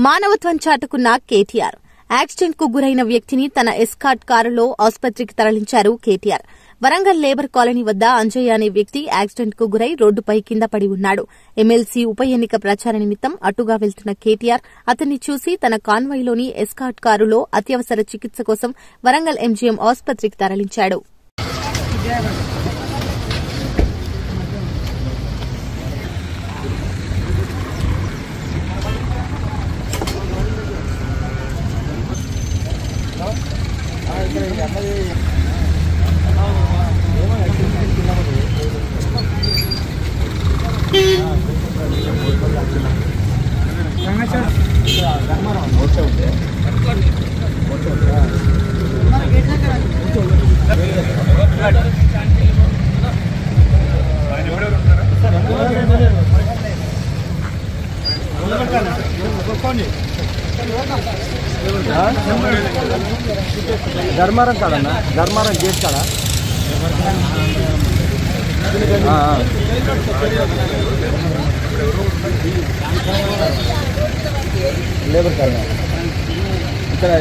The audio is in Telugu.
మానవత్వం చాటుకున్న కేటీఆర్. యాక్సిడెంట్ కు గురైన వ్యక్తిని తన ఎస్కార్ట్ కారులో ఆసుపత్రికి తరలించారు కేటీఆర్. వరంగల్ లేబర్ కాలనీ వద్ద అంజయ్య అనే వ్యక్తి యాక్సిడెంట్ కు గురై రోడ్డుపై కింద పడి ఉన్నాడు. ఎమ్మెల్సీ ఉప ఎన్నిక ప్రచార నిమిత్తం అటుగా వెళ్తున్న కేటీఆర్ అతన్ని చూసి తన కాన్వాయ్లోని ఎస్కార్ట్ కారులో అత్యవసర చికిత్స కోసం వరంగల్ ఎంజీఎం ఆసుపత్రికి తరలించాడు. ధర్మారం కాడన్నా, ధర్మారం గేట్ కాడ లేబర్ కాడ ఇక్కడ